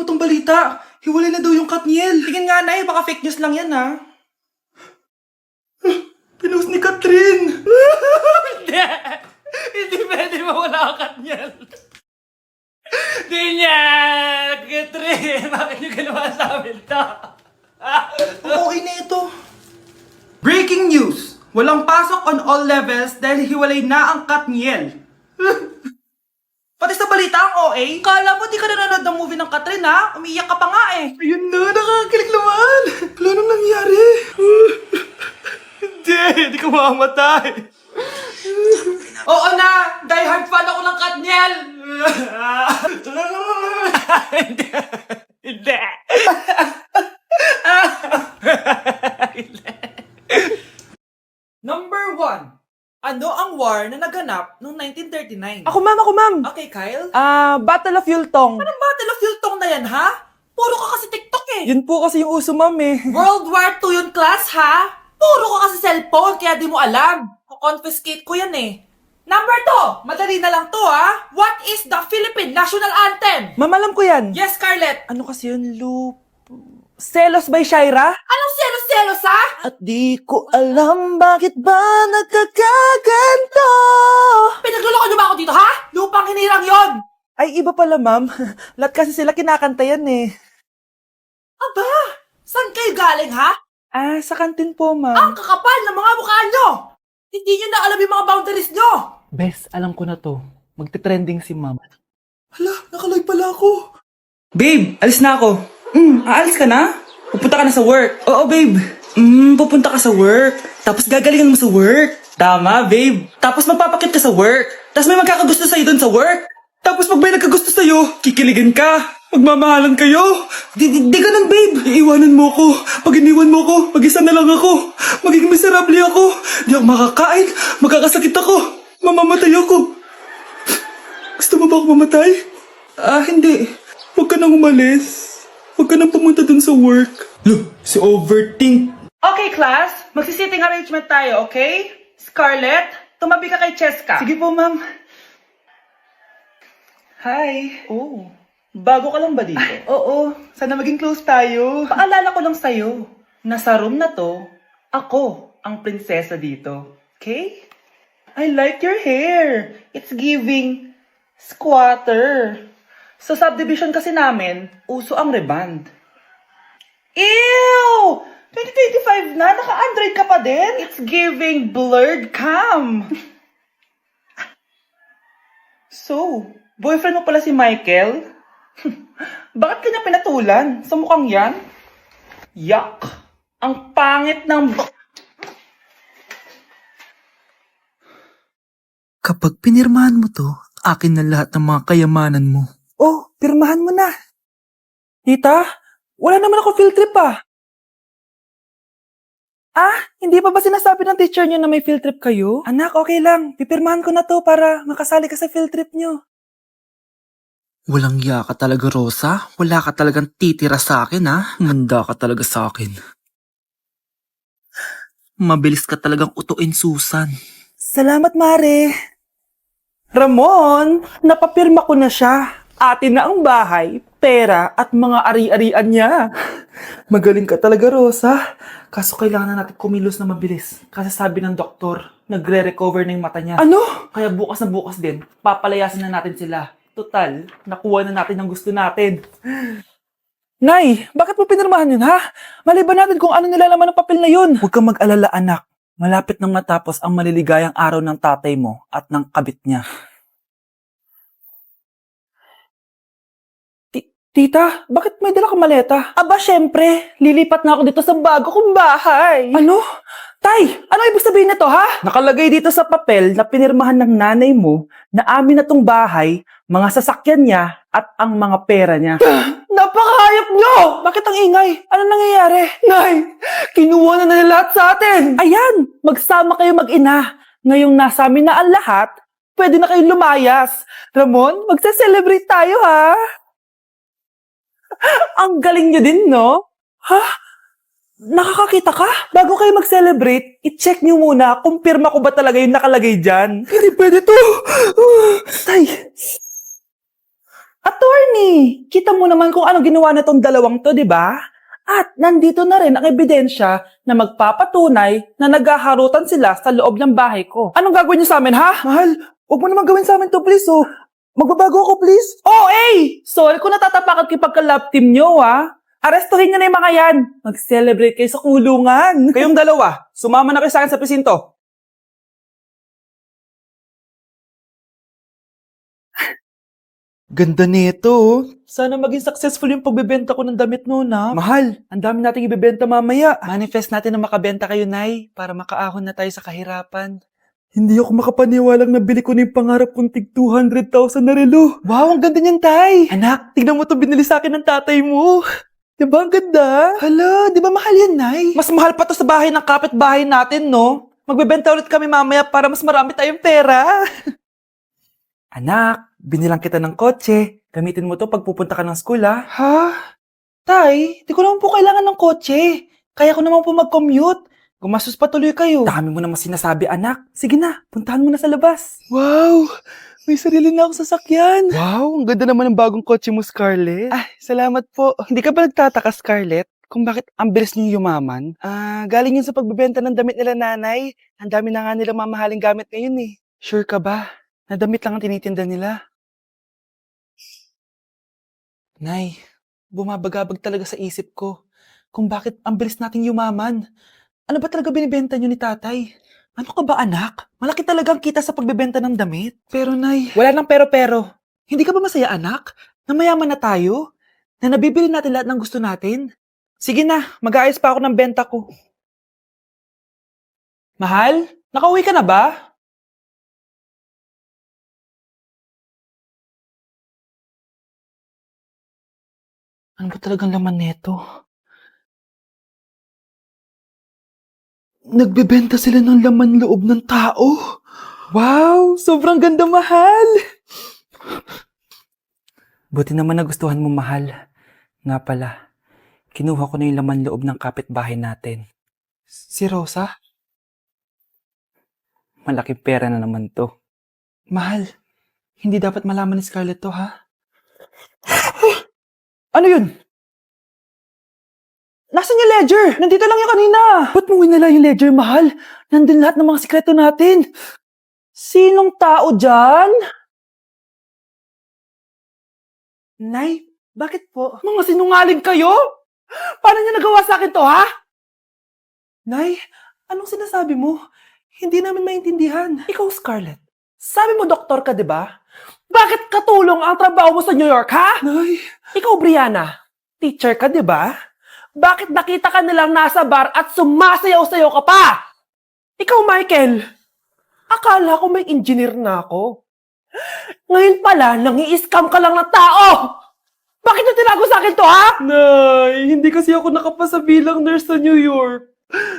mo tong balita. Hiwalay na daw yung Katniel. Tingin nga, Nay. Baka fake news lang yan, ha? Pinost ni Catherine. Hindi! Hindi pwede mawala ang Katniel. Hindi niya! Catherine! Bakit niyo ginawa sa amin to? Okay na ito. Breaking news! Walang pasok on all levels dahil hiwalay na ang Katniel. Pati sa balita ang OA, kala mo di ka nanonood ng movie ng Catherine ha? Umiiyak ka pa nga eh. Ayun na, nakakakilig naman. Wala nang nangyari. Hindi ka mamamatay. Oo na, die hard fan ako ng Katniel. Hindi! Hindi! Number 1. Ano ang war na naganap noong 1939? Ako ma'am. Okay, Kyle. Battle of Yultong. Anong Battle of Yultong na yan, ha? Puro ka kasi TikTok eh. Yun po kasi yung uso ma'am eh. World War II yun, class, ha? Puro ka kasi cellphone, kaya di mo alam. Kukonfiscate ko yan eh. Number 2. Madali na lang to, ha? What is the Philippine National Anthem? Ma'am, alam ko yan. Yes, Scarlett. Ano kasi yun, Selos by Shaira? Anong selos-selos, ha? At di ko alam bakit ba nagkakaganto. Pinagluloko niyo ba ako dito, ha? Lupang hinirang yon. Ay, iba pala ma'am. Lahat kasi sila kinakanta yan eh. Aba, saan kayo galing, ha? Sa kantin po Ang ma'am. kakapal ng mga mukha nyo. Hindi nyo na alam yung mga boundaries nyo. Bes, alam ko na to. Magte-trending si ma'am. Hala, nakaloy pala ako. Babe, alis na ako. Aalis ka na? Pupunta ka na sa work. Oo, babe. Pupunta ka sa work. Tapos gagalingan mo sa work. Tama, babe. Tapos magpapakit ka sa work. Tapos may magkakagusto sa'yo dun sa work. Tapos pag may nagkagusto sa'yo, kikiligan ka. Magmamahalan kayo. Di ganun, babe. Iiwanan mo ko. Pag iniwan mo ko, mag-isa na lang ako. Magiging miserable ako. Di ako makakain. Magkakasakit ako. Mamamatay ako. Gusto mo ba ako mamatay? Hindi. Huwag ka nang umalis. Huwag ka nang pumunta dun sa work. Look, si Overthink. Okay, class. Magsisitting arrangement tayo, okay? Scarlett, tumabi ka kay Cheska. Sige po, ma'am. Hi. Oh, bago ka lang ba dito? Oo, sana maging close tayo. Paalala ko lang sa'yo, na sa room na to, ako ang prinsesa dito. Okay? I like your hair. It's giving squatter. Sa subdivision kasi namin, uso ang reband. Ew! 2025 na, naka-Android ka pa din? It's giving blurred cam. So, boyfriend mo pala si Michael? Bakit kanya pinatulan? Sa mukhang yan? Yuck! Ang pangit ng... Kapag pinirmahan mo to, akin na lahat ng mga kayamanan mo. Oh, pirmahan mo na. Tita, wala naman ako field trip ah. Hindi pa ba sinasabi ng teacher niyo na may field trip kayo? Anak, okay lang. Pipirmahan ko na to para makasali ka sa field trip niyo. Walang iya ka talaga, Rosa. Wala ka talagang titira sa akin, ha? Manda ka talaga sa akin. Mabilis ka talagang utuin, Susan. Salamat, Mare. Ramon, napapirma ko na siya. Atin na ang bahay, pera at mga ari-arian niya. Magaling ka talaga, Rosa. Kaso kailangan na natin kumilos na mabilis. Kasi sabi ng doktor, nagre-recover na yung mata niya. Ano? Kaya bukas na bukas din, papalayasin na natin sila. Total, nakuha na natin ang gusto natin. Nay, bakit mo pinirmahan yun, ha? Maliban natin kung ano nilalaman ng papel na yun. Huwag kang mag-alala, anak. Malapit nang matapos ang maliligayang araw ng tatay mo at ng kabit niya. Tita, bakit may dala kang maleta? Aba, syempre. Lilipat na ako dito sa bago kong bahay. Ano? Tay, ano ibig sabihin nito, ha? Nakalagay dito sa papel na pinirmahan ng nanay mo na amin na tong bahay, mga sasakyan niya, at ang mga pera niya. Napakahayop nyo! Bakit ang ingay? Ano nangyayari? Nay, kinuha na nila lahat sa atin! Ayan, magsama kayo mag-ina. Ngayong nasa amin na ang lahat, pwede na kayong lumayas. Ramon, magsa-celebrate tayo, ha? Ang galing nyo din, no? Ha? Nakakakita ka? Bago kayo mag-celebrate, i-check nyo muna kung pirma ko ba talaga yung nakalagay dyan. Hindi pwede to. Tay. Attorney, kita mo naman kung ano ginawa na tong dalawang to, di ba? At nandito na rin ang ebidensya na magpapatunay na naghaharutan sila sa loob ng bahay ko. Anong gagawin niyo sa amin, ha? Mahal, huwag mo naman gawin sa amin to, please, oh. Magbabago ako, please. Oh, sorry kung natatapakan kayo pagka-love team niyo, ha? Arestuhin niyo na yung mga yan. Mag-celebrate kayo sa kulungan. Kayong dalawa, sumama na kayo sa akin sa presinto. Ganda nito, oh. Sana maging successful yung pagbebenta ko ng damit mo, na. Mahal, ang dami nating ibebenta mamaya. Manifest natin na makabenta kayo, Nay, para makaahon na tayo sa kahirapan. Hindi ako makapaniwalang nabili ko na yung pangarap kong tig 200,000 na relo. Wow, ang ganda niyan, Tay. Anak, tignan mo itong binili sa akin ng tatay mo. Diba ang ganda? Hala, di ba mahal yan, Nay? Mas mahal pa to sa bahay ng kapitbahay natin, no? Magbebenta ulit kami mamaya para mas marami tayong pera. Anak, binilang kita ng kotse. Gamitin mo to pag pupunta ka ng school, ha? Ha? Tay, di ko naman po kailangan ng kotse. Kaya ko naman po mag-commute. Gumastos pa tuloy kayo. Dami mo naman sinasabi, anak. Sige na, puntahan mo na sa labas. Wow! May sarili na akong sasakyan. Wow, ang ganda naman ng bagong kotse mo, Scarlett. Ay, salamat po. Hindi ka ba nagtataka, Scarlett, kung bakit ang bilis niyo yumaman? Galing yun sa pagbebenta ng damit nila, nanay. Ang dami na nga nilang mamahaling gamit ngayon, eh. Sure ka ba? Na damit lang ang tinitinda nila? Nay, bumabagabag talaga sa isip ko kung bakit ang bilis nating yumaman. Ano ba talaga binibenta niyo ni tatay? Ano ka ba, anak? Malaki talagang kita sa pagbebenta ng damit. Pero, Nay, wala nang pero-pero. Hindi ka ba masaya, anak? Na mayaman na tayo? Na nabibili natin lahat ng gusto natin? Sige na, mag-aayos pa ako ng benta ko. Mahal, nakauwi ka na ba? Ano ba talagang laman neto? Nagbebenta sila ng laman loob ng tao. Wow, sobrang ganda, mahal. Buti naman nagustuhan mo, mahal. Nga pala, kinuha ko na yung laman loob ng kapitbahay natin. Si Rosa? Malaking pera na naman to. Mahal, hindi dapat malaman ni Scarlett to, ha? Ano yun? Nasaan yung ledger? Nandito lang yung kanina. Ba't mo winala yung ledger, mahal? Nandun lahat ng mga sikreto natin. Sinong tao dyan? Nay, bakit po? Mga sinungaling kayo? Paano niya nagawa sa akin to, ha? Nay, anong sinasabi mo? Hindi namin maintindihan. Ikaw, Scarlett, sabi mo doktor ka, di ba? Bakit katulong ang trabaho mo sa New York, ha? Nay. Ikaw, Brianna, teacher ka, di ba? Bakit nakita ka nilang nasa bar at sumasayaw-sayaw ka pa? Ikaw, Michael, akala ko may engineer na ako. Ngayon pala, nangi-scam ka lang ng tao! Bakit yung tinago sa akin to, ha? Nay, hindi kasi ako nakapasa bilang nurse sa New York.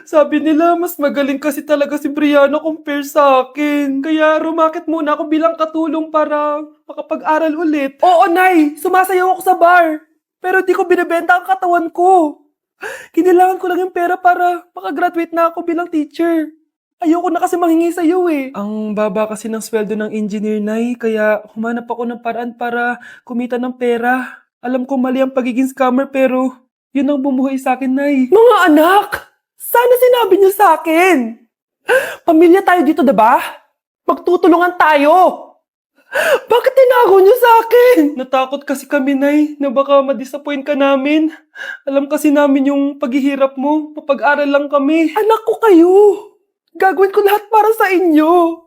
Sabi nila, mas magaling kasi talaga si Brianna compare sa akin. Kaya rumakit muna ako bilang katulong para makapag-aral ulit. Oo, Nay, sumasayaw ako sa bar. Pero di ko binibenta ang katawan ko. Kinilangan ko lang yung pera para makagraduate na ako bilang teacher. Ayoko na kasi manghingi sa iyo, eh. Ang baba kasi ng sweldo ng engineer, Nay, kaya humanap ako ng paraan para kumita ng pera. Alam ko mali ang pagiging scammer, pero yun ang bumuhay sa akin, Nay. Mga anak! Sana sinabi niyo sa akin! Pamilya tayo dito, diba? Magtutulungan tayo! Bakit tinago niyo sa akin? Natakot kasi kami, Nay, na baka ma-disappoint ka namin. Alam kasi namin yung paghihirap mo. Mapag-aral lang kami. Anak ko kayo. Gagawin ko lahat para sa inyo.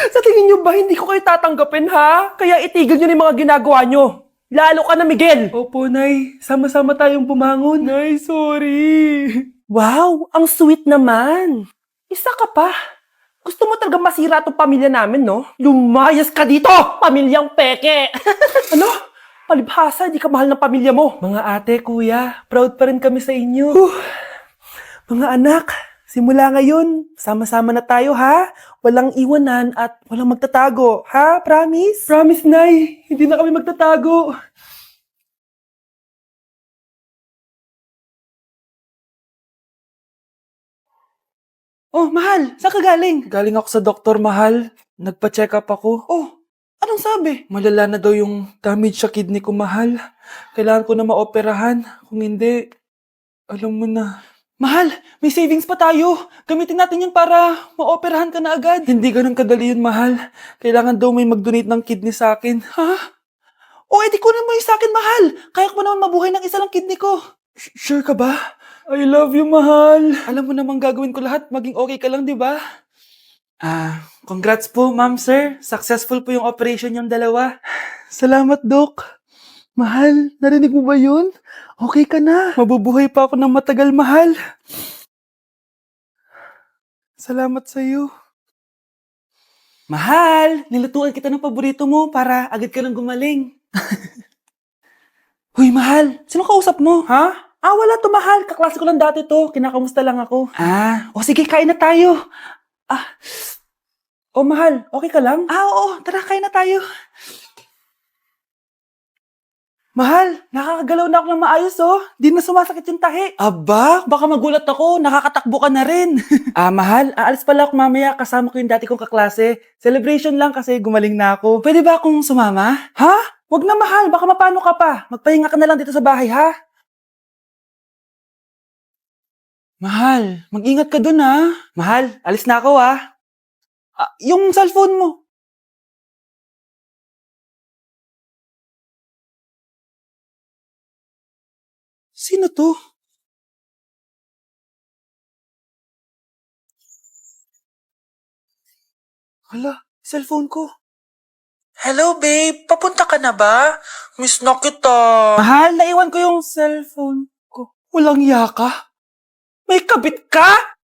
Sa tingin niyo ba hindi ko kayo tatanggapin, ha? Kaya itigil niyo na yung mga ginagawa niyo. Lalo ka na, Miguel. Opo, Nay. Sama-sama tayong bumangon. Nay, sorry. Wow, ang sweet naman. Isa ka pa. Gusto mo talaga masira itong pamilya namin, no? Lumayas ka dito, pamilyang peke! Ano? Palibhasa, di ka mahal ng pamilya mo. Mga ate, kuya, proud pa rin kami sa inyo. Mga anak, simula ngayon, sama-sama na tayo, ha? Walang iwanan at walang magtatago, ha? Promise? Promise, Nay. Hindi na kami magtatago. Oh, mahal, saan ka galing? Galing ako sa doktor, mahal. Nagpa-check up ako. Oh, Anong sabi? Malala na daw yung damage sa kidney ko, mahal. Kailangan ko na maoperahan. Kung hindi, alam mo na. Mahal, may savings pa tayo. Gamitin natin yun para maoperahan ka na agad. Hindi ganun kadali yun, mahal. Kailangan daw may mag-donate ng kidney sa akin. Ha? O, edi kunin mo yung sa akin, mahal. Kaya ko naman mabuhay ng isa lang kidney ko. Sure ka ba? I love you, mahal. Alam mo namang gagawin ko lahat. Maging okay ka lang, di ba? Congrats po, ma'am, sir. Successful po yung operation yung dalawa. Salamat, Doc. Mahal, narinig mo ba yun? Okay ka na. Mabubuhay pa ako ng matagal, mahal. Salamat sa'yo. Mahal, nilutuan kita ng paborito mo para agad ka nang gumaling. Huy, mahal, sino kausap mo? Ha? Wala to, mahal. Kaklase ko lang dati to. Kinakamusta lang ako. Sige, kain na tayo. Mahal, okay ka lang? Oo, tara, kain na tayo. Mahal, nakakagalaw na ako ng maayos, oh. Di na sumasakit yung tahi. Aba, baka magulat ako. Nakakatakbo ka na rin. Mahal, aalis pala ako mamaya. Kasama ko yung dati kong kaklase. Celebration lang kasi gumaling na ako. Pwede ba akong sumama? Ha? Wag na, mahal. Baka mapano ka pa. Magpahinga ka na lang dito sa bahay, ha? Mahal, mag-ingat ka dun, ha? Mahal, alis na ako, ha? Yung cellphone mo. Sino to? Hala, cellphone ko. Hello, babe. Papunta ka na ba? Miss na kita. Mahal, naiwan ko yung cellphone ko. Walang yaka. May kabit ka?